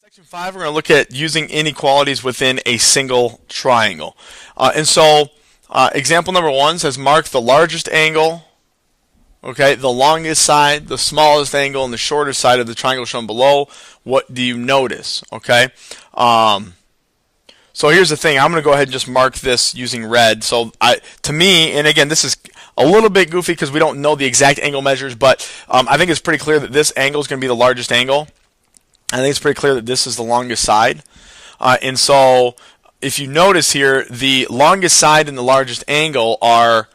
Section 5, we're going to look at using inequalities within a single triangle. Example number 1 says mark the largest angle, okay, the longest side, the smallest angle, and the shortest side of the triangle shown below. What do you notice? Okay. So here's the thing. I'm going to go ahead and just mark this using red. To me, and again, this is a little bit goofy because we don't know the exact angle measures, but I think it's pretty clear that this angle is going to be the largest angle. I think it's pretty clear that this is the longest side. And so if you notice here, the longest side and the largest angle are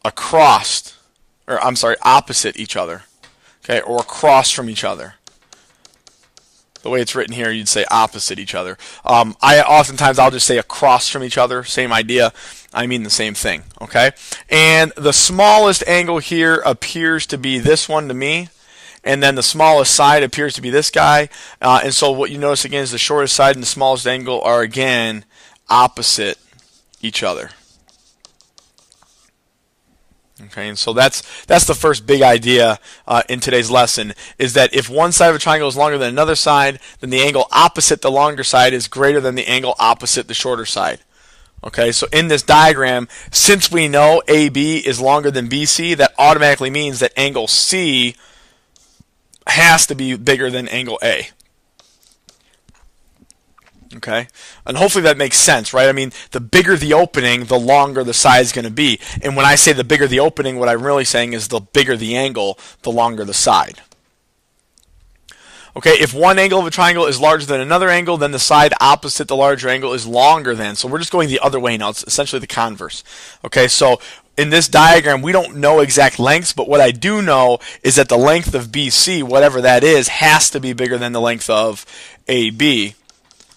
opposite each other. Okay, or across from each other. The way it's written here, you'd say opposite each other. I'll just say across from each other, same idea. I mean the same thing, okay? And the smallest angle here appears to be this one to me. And then the smallest side appears to be this guy. And so what you notice again is the shortest side and the smallest angle are again opposite each other. Okay, and so that's the first big idea in today's lesson, is that if one side of a triangle is longer than another side, then the angle opposite the longer side is greater than the angle opposite the shorter side. Okay, so in this diagram, since we know AB is longer than BC, that automatically means that angle C has to be bigger than angle A. Okay, and hopefully that makes sense, right? I mean, the bigger the opening, the longer the side is going to be. And when I say the bigger the opening, what I'm really saying is the bigger the angle, the longer the side. Okay, if one angle of a triangle is larger than another angle, then the side opposite the larger angle is longer than. So we're just going the other way now. It's essentially the converse. Okay, so in this diagram, we don't know exact lengths, but what I do know is that the length of BC, whatever that is, has to be bigger than the length of AB.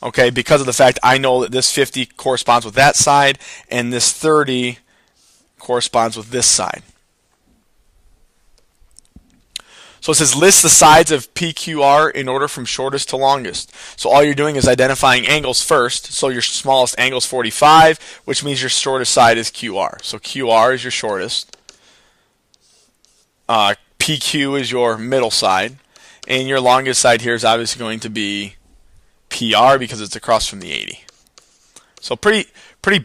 Okay, because of the fact I know that this 50 corresponds with that side, and this 30 corresponds with this side. So it says list the sides of PQR in order from shortest to longest. So all you're doing is identifying angles first. So your smallest angle is 45, which means your shortest side is QR. So QR is your shortest. PQ is your middle side. And your longest side here is obviously going to be PR because it's across from the 80. So pretty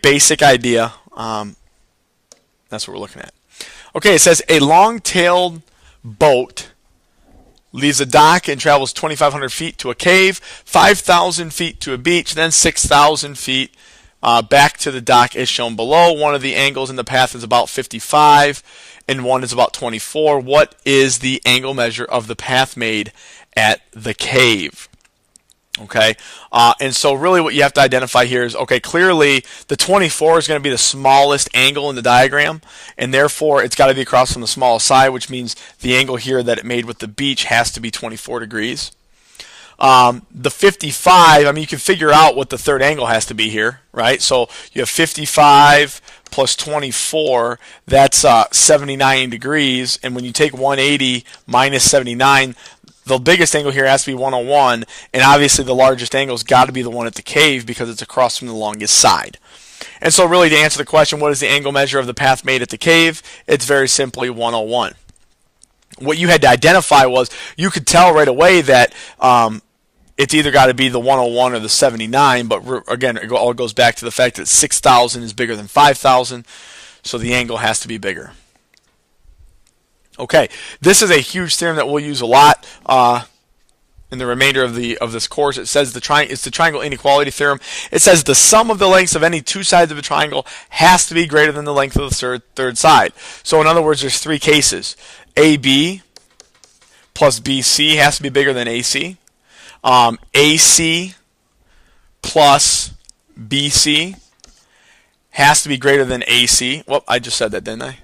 basic idea. That's what we're looking at. Okay, it says a long-tailed boat leaves a dock and travels 2,500 feet to a cave, 5,000 feet to a beach, then 6,000 feet back to the dock as shown below. One of the angles in the path is about 55 and one is about 24. What is the angle measure of the path made at the cave? Okay, and so really what you have to identify here is, okay, clearly the 24 is going to be the smallest angle in the diagram, and therefore it's got to be across from the smallest side, which means the angle here that it made with the beach has to be 24 degrees. The 55, I mean, you can figure out what the third angle has to be here, right? So you have 55 plus 24, that's 79 degrees, and when you take 180 minus 79, the biggest angle here has to be 101, and obviously the largest angle has got to be the one at the cave because it's across from the longest side. And so really to answer the question, what is the angle measure of the path made at the cave? It's very simply 101. What you had to identify was, you could tell right away that it's either got to be the 101 or the 79, but again, it all goes back to the fact that 6,000 is bigger than 5,000, so the angle has to be bigger. Okay, this is a huge theorem that we'll use a lot in the remainder of this course. It says it's the triangle inequality theorem. It says the sum of the lengths of any two sides of a triangle has to be greater than the length of the third side. So in other words, there's three cases. AB plus BC has to be bigger than AC. AC plus BC has to be greater than AC. Well, I just said that, didn't I?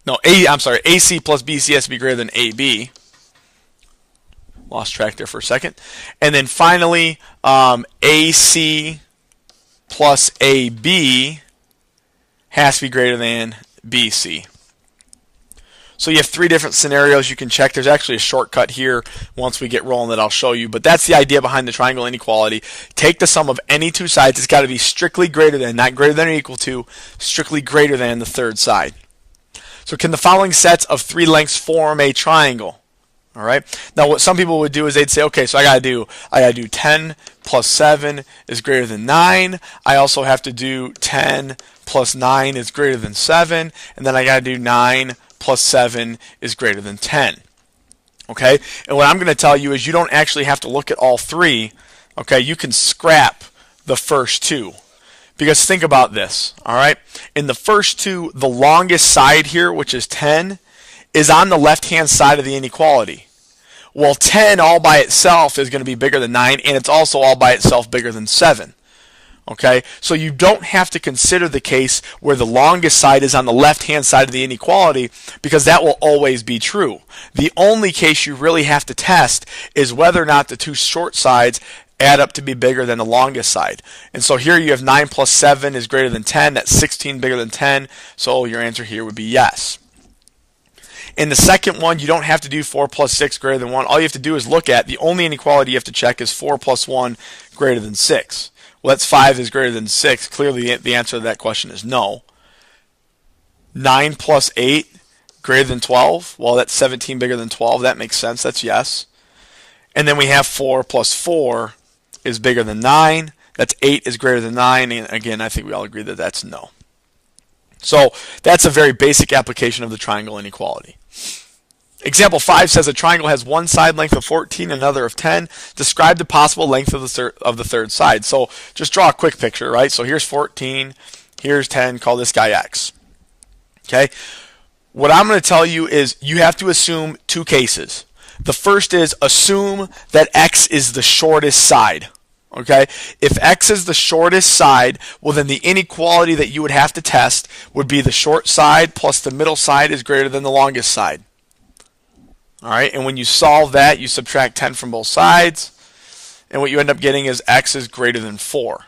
No, AC plus BC has to be greater than AB. Lost track there for a second. And then finally, AC plus AB has to be greater than BC. So you have three different scenarios you can check. There's actually a shortcut here once we get rolling that I'll show you. But that's the idea behind the triangle inequality. Take the sum of any two sides. It's got to be strictly greater than, not greater than or equal to, strictly greater than the third side. So can the following sets of three lengths form a triangle? All right. Now, what some people would do is they'd say, okay, so I gotta do 10 plus 7 is greater than 9. I also have to do 10 plus 9 is greater than 7, and then I gotta do 9 plus 7 is greater than 10. Okay. And what I'm going to tell you is you don't actually have to look at all three. Okay. You can scrap the first two. Because think about this, all right? In the first two, the longest side here, which is 10, is on the left-hand side of the inequality. Well, 10 all by itself is going to be bigger than 9, and it's also all by itself bigger than 7. Okay? So you don't have to consider the case where the longest side is on the left-hand side of the inequality, because that will always be true. The only case you really have to test is whether or not the two short sides add up to be bigger than the longest side. And so here you have 9 plus 7 is greater than 10. That's 16 bigger than 10. So your answer here would be yes. In the second one, you don't have to do 4 plus 6 greater than 1. All you have to do is look at the only inequality you have to check is 4 plus 1 greater than 6. Well, that's 5 is greater than 6. Clearly, the answer to that question is no. 9 plus 8 greater than 12. Well, that's 17 bigger than 12. That makes sense. That's yes. And then we have 4 plus 4 is bigger than 9. That's 8 is greater than 9. And again, I think we all agree that that's no. So that's a very basic application of the triangle inequality. Example 5 says a triangle has one side length of 14, another of 10. Describe the possible length of the third side. So just draw a quick picture, right? So here's 14, here's 10, call this guy x. Okay? What I'm going to tell you is you have to assume two cases. The first is assume that x is the shortest side. Okay? If x is the shortest side, well then the inequality that you would have to test would be the short side plus the middle side is greater than the longest side. Alright, and when you solve that, you subtract 10 from both sides, and what you end up getting is x is greater than 4.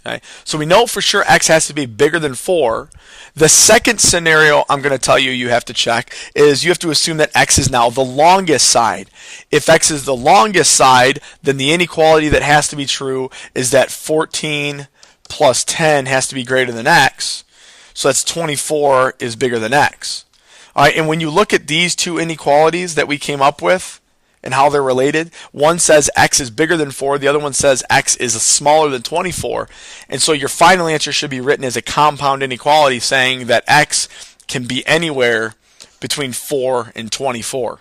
Okay? So we know for sure x has to be bigger than 4. The second scenario I'm going to tell you have to check is you have to assume that x is now the longest side. If x is the longest side, then the inequality that has to be true is that 14 plus 10 has to be greater than x. So that's 24 is bigger than x. All right, and when you look at these two inequalities that we came up with and how they're related, one says x is bigger than 4, the other one says x is smaller than 24. And so your final answer should be written as a compound inequality saying that x can be anywhere between 4 and 24.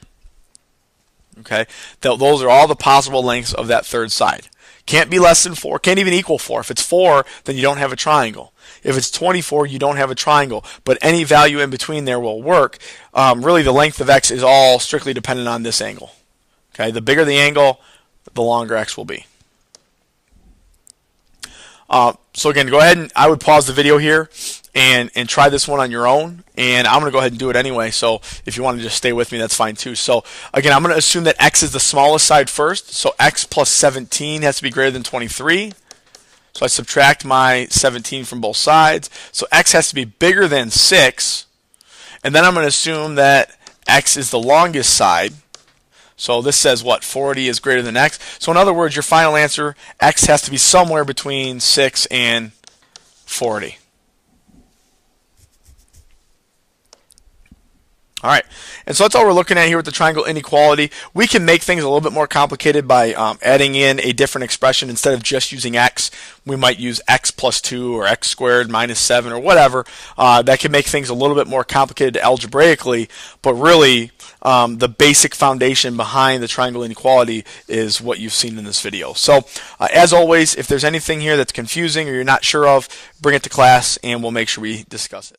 Okay? Those are all the possible lengths of that third side. Can't be less than 4, can't even equal 4. If it's 4, then you don't have a triangle. If it's 24, you don't have a triangle. But any value in between there will work. Really, the length of x is all strictly dependent on this angle. Okay, the bigger the angle, the longer x will be. So again, go ahead and I would pause the video here and try this one on your own. And I'm going to go ahead and do it anyway. So if you want to just stay with me, that's fine too. So again, I'm going to assume that x is the smallest side first. So x plus 17 has to be greater than 23. So I subtract my 17 from both sides. So x has to be bigger than 6. And then I'm going to assume that x is the longest side. So this says what? 40 is greater than x. So in other words, your final answer, x has to be somewhere between 6 and 40. All right, and so that's all we're looking at here with the triangle inequality. We can make things a little bit more complicated by adding in a different expression. Instead of just using x, we might use x plus 2 or x squared minus 7 or whatever. That can make things a little bit more complicated algebraically, but really the basic foundation behind the triangle inequality is what you've seen in this video. So as always, if there's anything here that's confusing or you're not sure of, bring it to class and we'll make sure we discuss it.